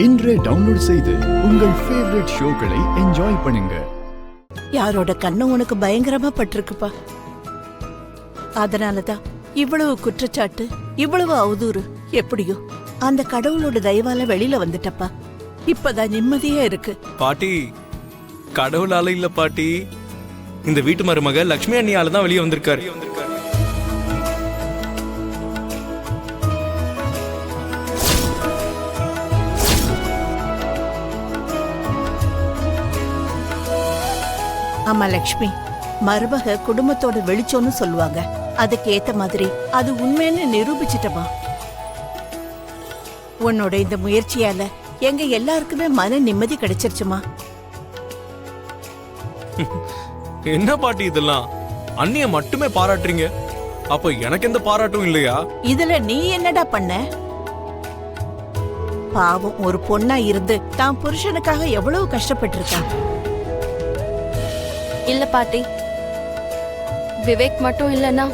இன்றே டவுன்லோட் செய்து உங்கள் ஃபேவரட் ஷோக்களை என்ஜாய் பண்ணுங்க. யாரோட கண்ணு உனக்கு பயங்கரமா பட்டிருக்குப்பா. அதனாலதான் இவ்வளவு குற்றச்சாட்டு, இவ்வளவு அவதூறு. எப்படியோ அந்த கடவுளோட தயவால வெளியில வந்துட்டப்பா. இப்பதான் நிம்மதியா இருக்கு. பாட்டி, கடவுளால இல்ல பாட்டி, இந்த வீட்டு மருமக லட்சுமி அண்ணியால தான் வெளியே வந்திருக்காரு. ஆமா லக்ஷ்மி, மருமக குடும்பத்தோட வெளிச்சோன்னு சொல்லுவாங்க. அதுக்கு ஏத்த மாதிரி அது உண்மைன்னு நிரூபிச்சிட்டமா. உன்னோட இந்த முயற்சியால எங்க எல்லாருக்குமே மன நிம்மதி கிடைச்சிருச்சுமா. என்ன பாட்டி இதெல்லாம்? அண்ணிய மட்டுமே பாராட்டுறீங்க, அப்ப எனக்கு எந்த பாராட்டும் இல்லையா? இதுல நீ என்னடா பண்ண? பாவம், ஒரு பொண்ணா இருந்து தான் புருஷனுக்காக எவ்வளவு கஷ்டப்பட்டிருக்கா. இல்ல பாட்டி, விவேக் மட்டும் இல்லனா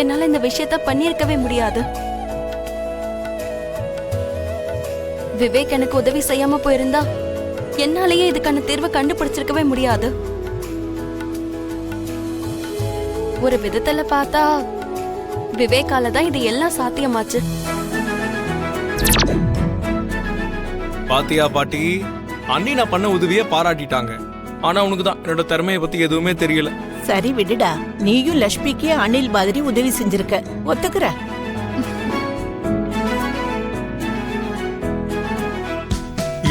என்னால இந்த விஷயத்த பண்ணிருக்கவே முடியாது. விவேக் எனக்கு உதவி செய்யாம போயிருந்தா என்னாலேயே இதுக்கான தீர்வை கண்டுபிடிச்சிருக்கவே முடியாது. ஒரு விதத்துல பார்த்தா விவேக்கால தான் இது எல்லாம் சாத்தியமாச்சு. பாத்தியா பாட்டி, அண்ணி நான் பண்ண உதவிய பாராட்டிட்டாங்க. ஆனா உனக்கு தான் என்னோட திறமையை பத்தி எதுவுமே தெரியல. சரி விடுடா, நீயும் லட்சுமிக்கு அணில் மாதிரி உதவி செஞ்சிருக்க, ஒத்துக்குற.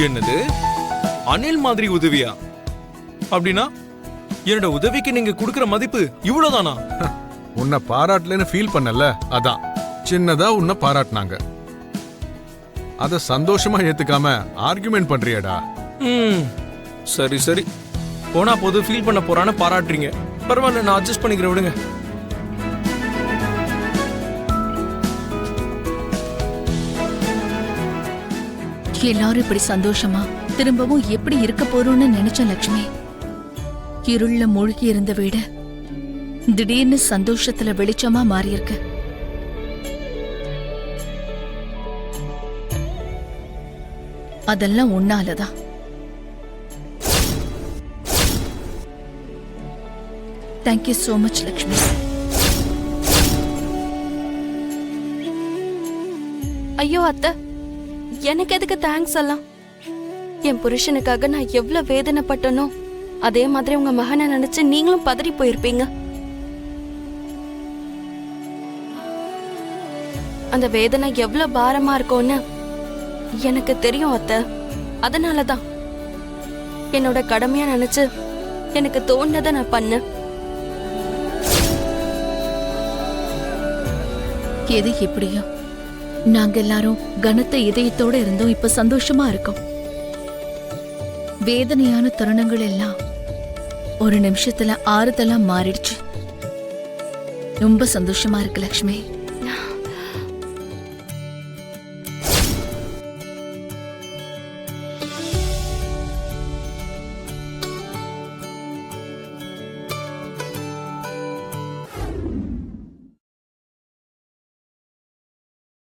என்னது, அணில் மாதிரி உதவியா? அப்படின்னா என்னோட உதவிக்கு நீங்க கொடுக்கிற மதிப்பு இவ்வளவுதானா? உன்னை பாராட்டலன்னு ஃபீல் பண்ணல, அதான் சின்னதா உன்னை பாராட்டினாங்க. அத சந்தோஷமா ஏத்துக்காம ஆர்குமெண்ட் பண்றியடா. சரி சரி, போனா போது ஃபீல் பண்ண போறான்னு பாராட்டுறீங்க. பரவாயில்ல, நான் அட்ஜஸ்ட் பண்ணிக்கிறேன், விடுங்க. எல்லாரும் இப்படி சந்தோஷமா திரும்பவும் எப்படி இருக்க போறோம்னு நினைச்ச லட்சுமி, இருள்ல மூழ்கி இருந்த வீடு திடீர்னு சந்தோஷத்துல வெளிச்சமா மாறியிருக்கு. அதெல்லாம் உன்னாலதான். Thank you so much Lakshmi. ஐயோ அத்தை, எனக்கு எதுக்கு தேங்க்ஸ் எல்லாம்? என் புருஷனுக்காக நான் எவ்வளவு வேதனைப்பட்டனோ அதே மாதிரி உங்க மகனை நினைச்சு நீங்களும் பதறி போயிருப்பீங்க. அந்த வேதனை எவ்வளவு பாரமா இருக்கும்னு எனக்கு தெரியும் அத்தை. அதனாலதான் என்னோட கடமையா நினைச்சு எனக்கு தோணுனதை நான் பண்ணேன். எது எப்படியோ நாங்க எல்லாரும் கனத்த இதயத்தோட இருந்தோம். இப்ப சந்தோஷமா இருக்கோம். வேதனையான தருணங்கள் எல்லாம் ஒரு நிமிஷத்துல ஆறுதலா மாறிடுச்சு. ரொம்ப சந்தோஷமா இருக்கு லக்ஷ்மி.